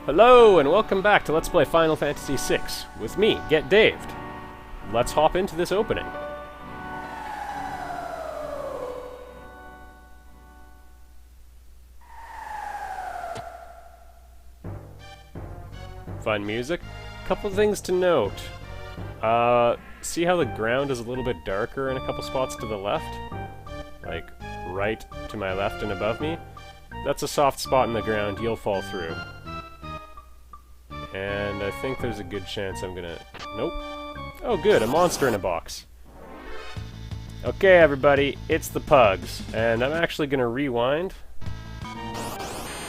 Hello, and welcome back to Let's Play Final Fantasy VI, with me, Get Daved. Let's hop into this opening. Fun music. Couple things to note. See how the ground is a little bit darker in a couple spots to the left? Like, right to my left and above me? That's a soft spot in the ground, you'll fall through. And I think there's a good chance I'm gonna... Nope. Oh good, a monster in a box. Okay everybody, it's the pugs. And I'm actually gonna rewind.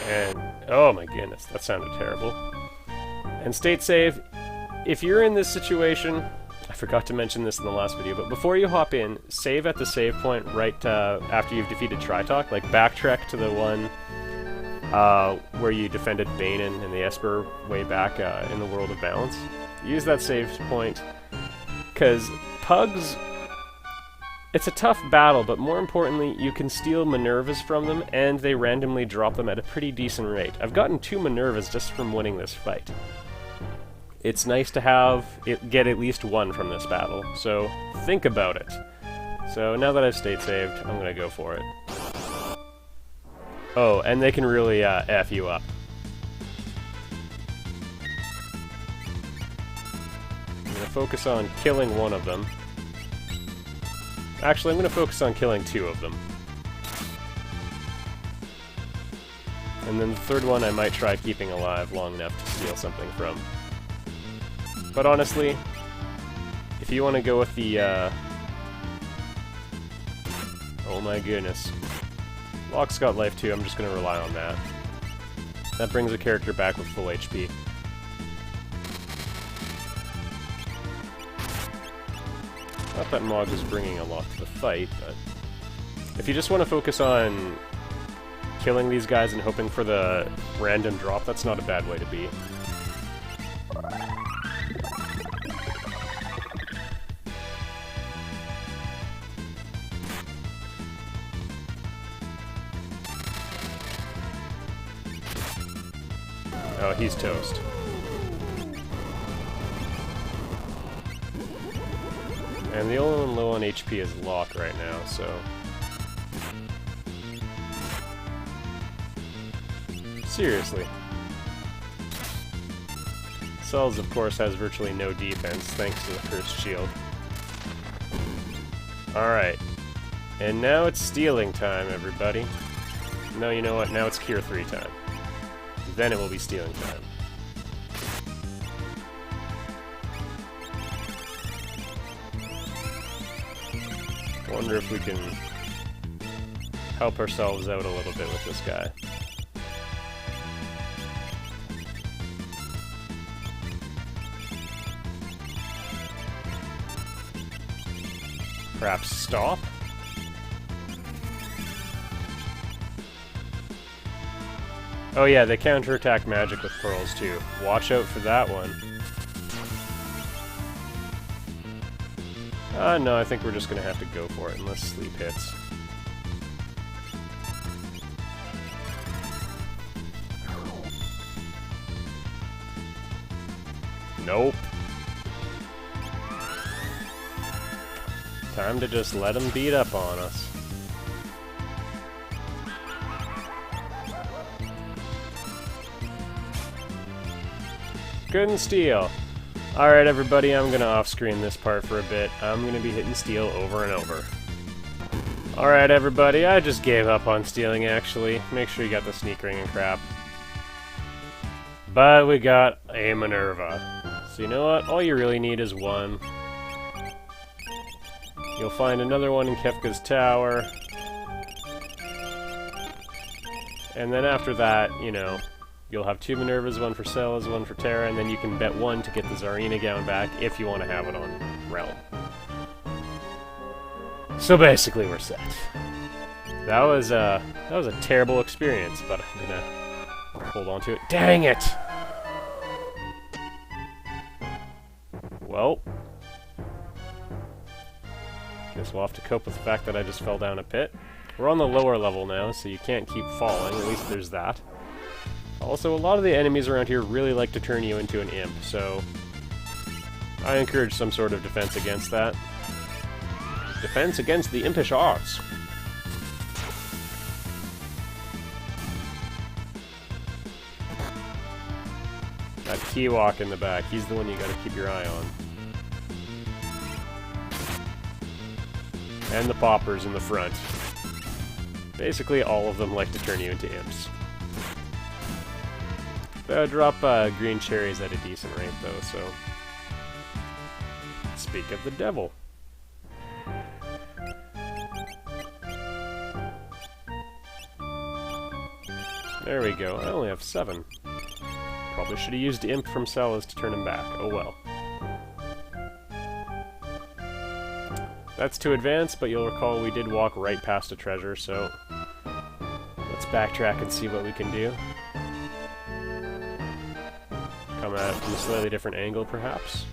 And... oh my goodness, that sounded terrible. And state save. If you're in this situation... I forgot to mention this in the last video, but before you hop in, save at the save point right after you've defeated Tritok. Like, backtrack to the one... where you defended Banin and the Esper way back in the World of Balance. Use that save point, because pugs, it's a tough battle, but more importantly, you can steal Minervas from them, and they randomly drop them at a pretty decent rate. I've gotten 2 Minervas just from winning this fight. It's nice to have get at least 1 from this battle, so think about it. So now that I've state saved, I'm gonna go for it. Oh, and they can really F you up. I'm going to focus on killing one of them. Actually, I'm going to focus on killing 2 of them. And then the third one I might try keeping alive long enough to steal something from. But honestly, if you want to go with the... oh my goodness. Locke's got life too, I'm just going to rely on that. That brings a character back with full HP. Not that Mog is bringing a lot to the fight, but... if you just want to focus on killing these guys and hoping for the random drop, that's not a bad way to be. Oh, he's toast. And the only one low on HP is Locke right now, so... seriously. Cells, of course, has virtually no defense, thanks to the first shield. Alright. And now it's stealing time, everybody. No, you know what? Now it's Cure 3 time. Then it will be stealing time. I wonder if we can help ourselves out a little bit with this guy. Perhaps stop? Oh yeah, they counterattack magic with pearls too. Watch out for that one. No, I think we're just gonna have to go for it unless sleep hits. Nope. Time to just let them beat up on us. Couldn't steal. Alright everybody, I'm gonna off-screen this part for a bit. I'm gonna be hitting steal over and over. Alright everybody, I just gave up on stealing actually. Make sure you got the sneak ring and crap. But we got a Minerva. So you know what? All you really need is 1. You'll find another one in Kefka's tower. And then after that, you know... you'll have 2 Minervas, 1 for Celas, 1 for Terra, and then you can bet 1 to get the Tsarina gown back if you want to have it on Realm. So basically we're set. That was a terrible experience, but I'm gonna hold on to it. Dang it! Well, guess we'll have to cope with the fact that I just fell down a pit. We're on the lower level now, so you can't keep falling. At least there's that. Also, a lot of the enemies around here really like to turn you into an imp, so I encourage some sort of defense against that. Defense against the impish arts. That T-Walk in the back, he's the one you gotta keep your eye on. And the poppers in the front. Basically, all of them like to turn you into imps. Drop green cherries at a decent rate, though, so... Speak of the devil. There we go. I only have 7. Probably should have used Imp from Celas to turn him back. Oh well. That's to advance, but you'll recall we did walk right past a treasure, so... Let's backtrack and see what we can do. Come at it from a slightly different angle, perhaps.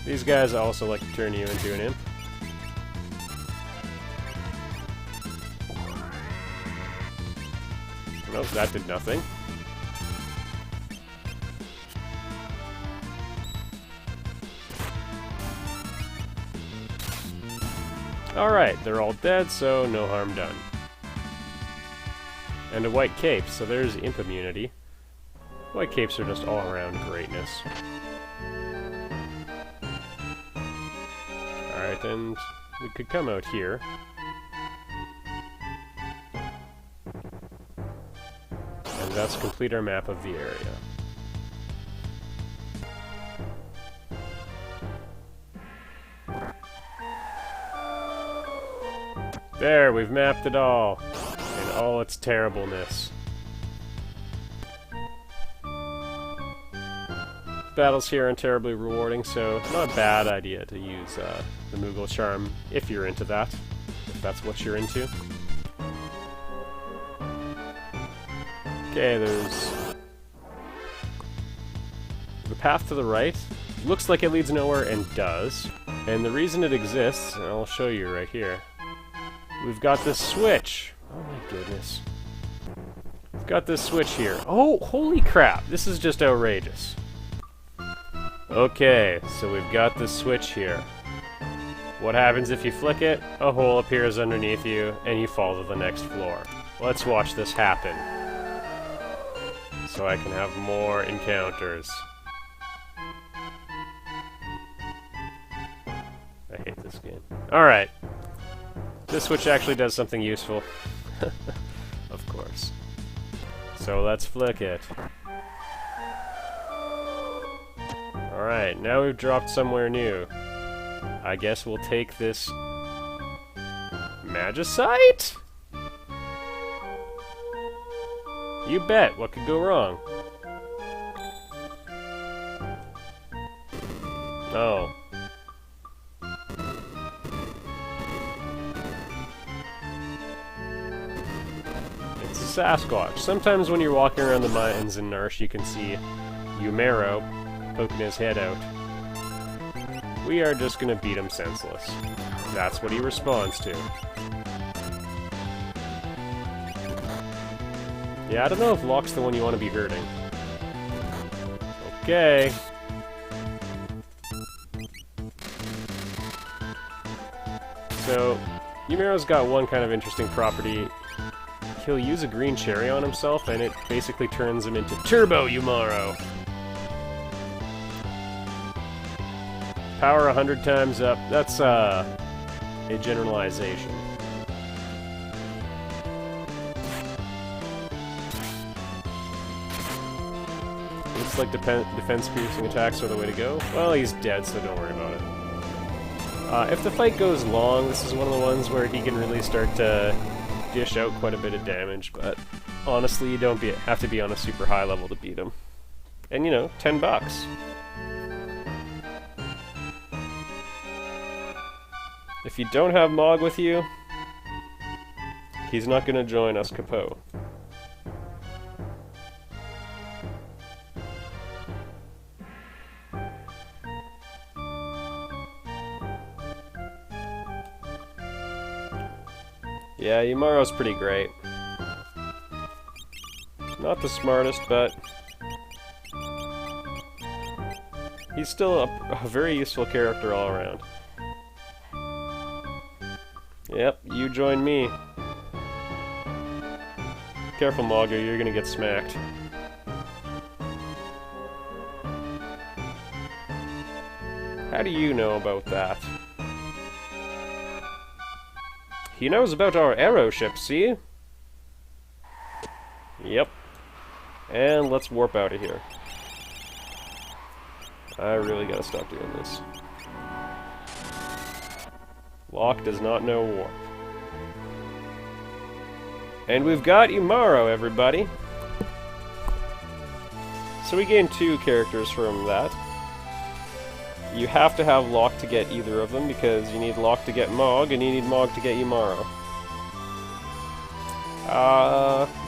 These guys also like to turn you into an imp. Nope, that did nothing. Alright, they're all dead, so no harm done. And a white cape, so there's imp immunity. White capes are just all around greatness. Alright, and we could come out here. And that's complete our map of the area. There, we've mapped it all. In all its terribleness. Battles here aren't terribly rewarding, so not a bad idea to use the Moogle Charm if you're into that. If that's what you're into. Okay, there's... the path to the right. Looks like it leads nowhere, and does. And the reason it exists, and I'll show you right here. We've got this switch. Oh my goodness. We've got this switch here. Oh, holy crap. This is just outrageous. Okay, so we've got this switch here. What happens if you flick it? A hole appears underneath you, and you fall to the next floor. Let's watch this happen. So I can have more encounters. I hate this game. Alright. This switch actually does something useful. Of course. So let's flick it. Alright, now we've dropped somewhere new. I guess we'll take this... Magicite? You bet, what could go wrong? Oh. It's a sasquatch. Sometimes when you're walking around the mines in Narsh, you can see Umaro poking his head out. We are just gonna beat him senseless. That's what he responds to. Yeah, I don't know if Locke's the one you want to be hurting. Okay. So, Umaro's got one kind of interesting property. He'll use a green cherry on himself, and it basically turns him into Turbo Umaro. Power 100 times up. That's, a generalization. Looks like defense-piercing attacks are the way to go. Well, he's dead, so don't worry about it. If the fight goes long, this is one of the ones where he can really start to dish out quite a bit of damage, but honestly, you don't have to be on a super high level to beat him. And, you know, $10. If you don't have Mog with you, he's not going to join us, Capo. Yeah, Umaro's pretty great. Not the smartest, but he's still a very useful character all around. Yep, you join me. Careful, Mog, or you're gonna get smacked. How do you know about that? He knows about our arrow ship, see? Yep. And let's warp out of here. I really gotta stop doing this. Locke does not know warp. And we've got Umaro, everybody. So we gained 2 characters from that. You have to have Locke to get either of them, because you need Locke to get Mog, and you need Mog to get Umaro.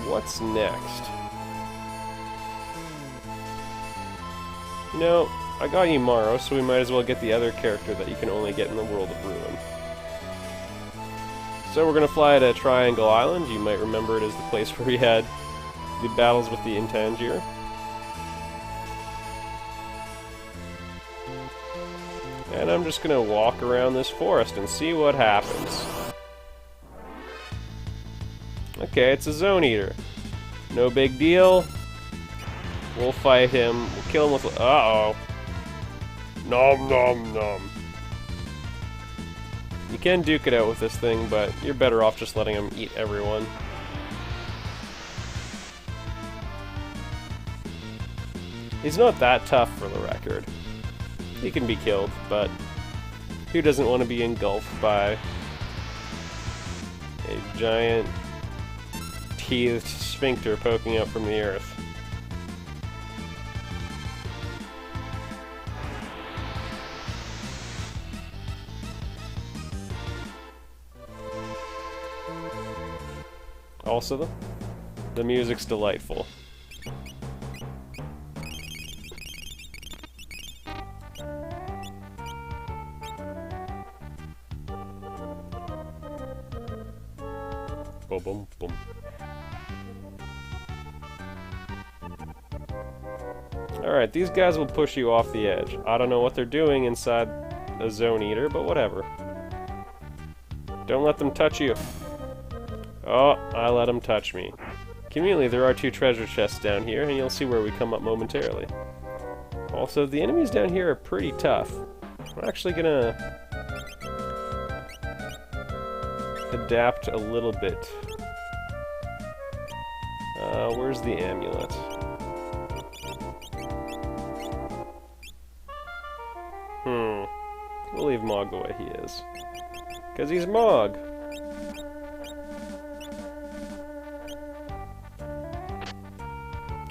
What's next? You know, I got Umaro, so we might as well get the other character that you can only get in the World of Ruin. So we're gonna fly to Triangle Island. You might remember it as the place where we had the battles with the Intangier. And I'm just gonna walk around this forest and see what happens. Okay, it's a Zone Eater. No big deal. We'll fight him. We'll kill him with... Uh-oh. Nom nom nom. You can duke it out with this thing, but you're better off just letting him eat everyone. He's not that tough, for the record. He can be killed, but who doesn't want to be engulfed by a giant teethed sphincter poking up from the earth? Also, the music's delightful. Boom, boom, boom. Alright, these guys will push you off the edge. I don't know what they're doing inside a Zone Eater, but whatever. Don't let them touch you. Oh, I let them touch me. Conveniently, there are 2 treasure chests down here, and you'll see where we come up momentarily. Also, the enemies down here are pretty tough. I'm actually gonna adapt a little bit. Where's the amulet? We'll leave Mog the way he is. 'Cause he's Mog!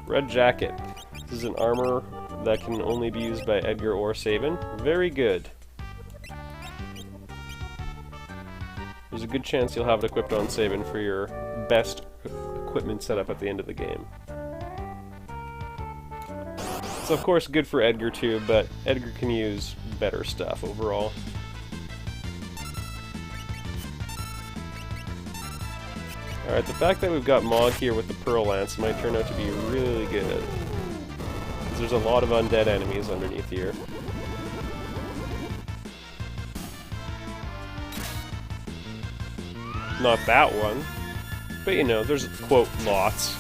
Red Jacket. This is an armor that can only be used by Edgar or Sabin. Very good. There's a good chance you'll have it equipped on Sabin for your best equipment setup at the end of the game. It's of course good for Edgar too, but Edgar can use better stuff overall. Alright, the fact that we've got Mog here with the Pearl Lance might turn out to be really good. Because there's a lot of undead enemies underneath here. Not that one. But you know, there's, quote, lots.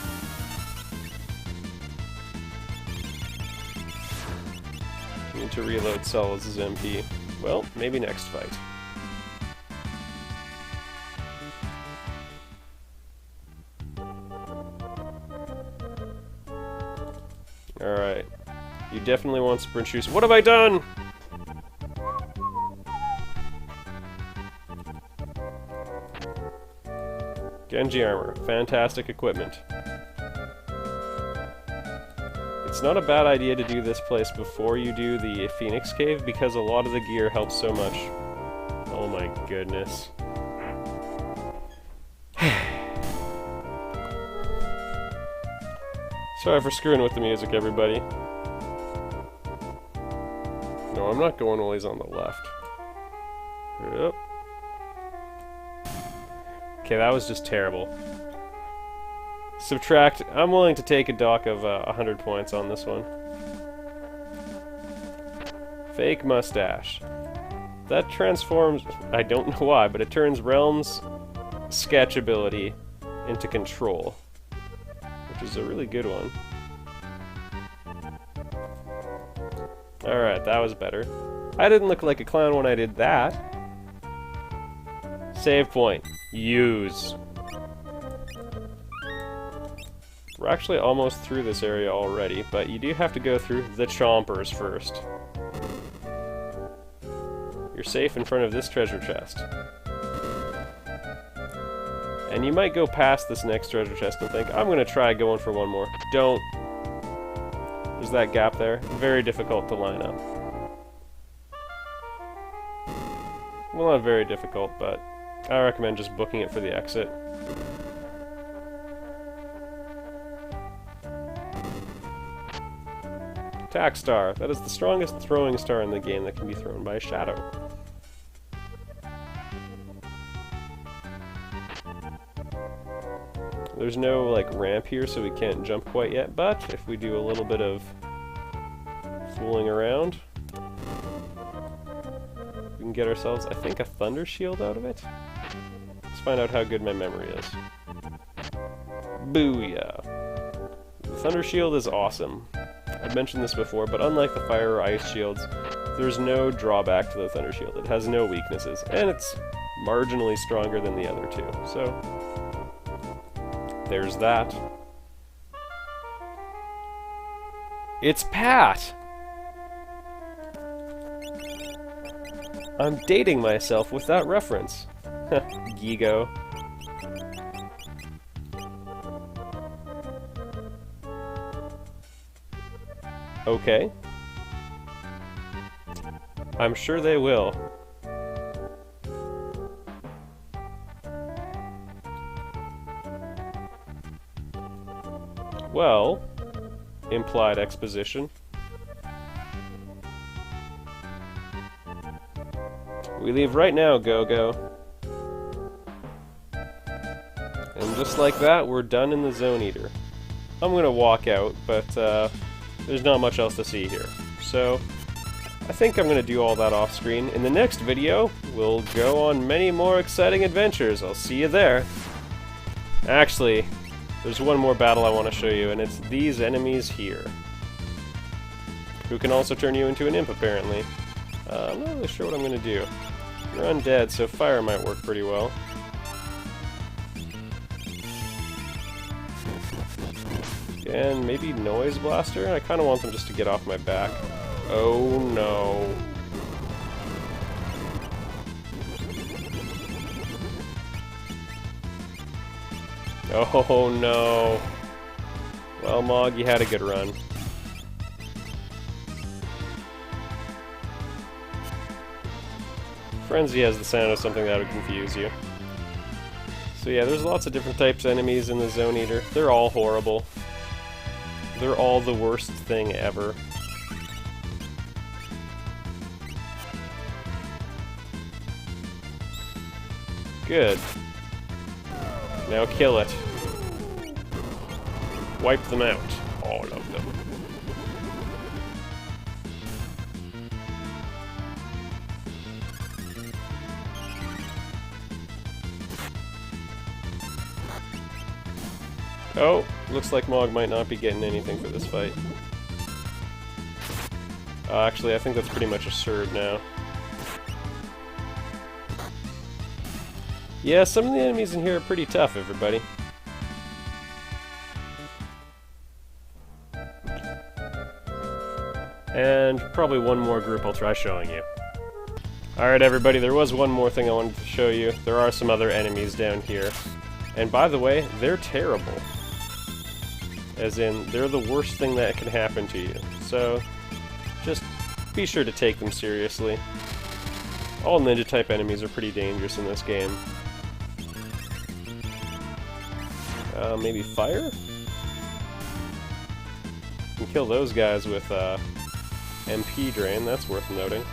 Need to reload Solus' MP. Well, maybe next fight. Alright. You definitely want sprint shoes. What have I done?! Genji armor. Fantastic equipment. It's not a bad idea to do this place before you do the Phoenix Cave, because a lot of the gear helps so much. Oh my goodness. Sorry for screwing with the music, everybody. No, I'm not going while he's on the left. Yep. Okay, that was just terrible. Subtract. I'm willing to take a dock of 100 points on this one. Fake mustache. That transforms, I don't know why, but it turns Realm's sketch ability into control, which is a really good one. Alright, that was better. I didn't look like a clown when I did that. Save point. Use. We're actually almost through this area already, but you do have to go through the chompers first. You're safe in front of this treasure chest. And you might go past this next treasure chest and think, I'm gonna try going for one more. Don't. There's that gap there. Very difficult to line up. Well, not very difficult, but I recommend just booking it for the exit. Attack star. That is the strongest throwing star in the game that can be thrown by a shadow. There's no, like, ramp here, so we can't jump quite yet, but if we do a little bit of fooling around, we can get ourselves, I think, a thunder shield out of it? Let's find out how good my memory is. Booyah! The thunder shield is awesome. I've mentioned this before, but unlike the fire or ice shields, there's no drawback to the thunder shield. It has no weaknesses, and it's marginally stronger than the other two, so there's that. It's Pat! I'm dating myself with that reference. Gigo. Okay. I'm sure they will. Well, implied exposition. We leave right now, Go-Go. And just like that, we're done in the Zone Eater. I'm gonna walk out, but there's not much else to see here. So, I think I'm gonna do all that off screen. In the next video, we'll go on many more exciting adventures. I'll see you there. Actually, there's one more battle I want to show you, and it's these enemies here, who can also turn you into an imp, apparently. I'm not really sure what I'm going to do. You're undead, so fire might work pretty well. And maybe Noise Blaster? I kind of want them just to get off my back. Oh no. Oh no. Well, Mog, you had a good run. Frenzy has the sound of something that would confuse you. So yeah, there's lots of different types of enemies in the Zone Eater. They're all horrible. They're all the worst thing ever. Good. Now kill it. Wipe them out. All of them. Oh, looks like Mog might not be getting anything for this fight. Actually, I think that's pretty much a Surd now. Yeah, some of the enemies in here are pretty tough, everybody. And probably one more group I'll try showing you. Alright everybody, there was one more thing I wanted to show you. There are some other enemies down here. And by the way, they're terrible. As in, they're the worst thing that can happen to you. So, just be sure to take them seriously. All ninja-type enemies are pretty dangerous in this game. Maybe fire? You can kill those guys with MP Drain, that's worth noting.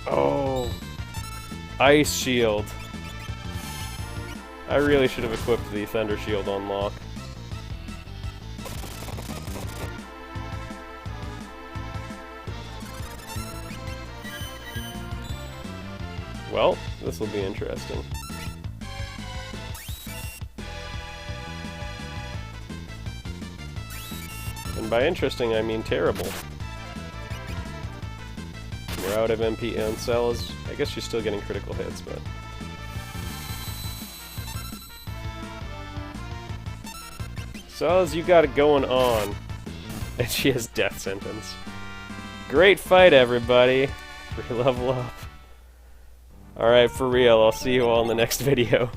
Oh! Ice Shield. I really should have equipped the Thunder Shield on Locke. Well, this will be interesting. And by interesting, I mean terrible. We're out of MP and cells. I guess she's still getting critical hits, but... Cells, you got it going on. And she has death sentence. Great fight, everybody. Re-level up. Alright, for real, I'll see you all in the next video.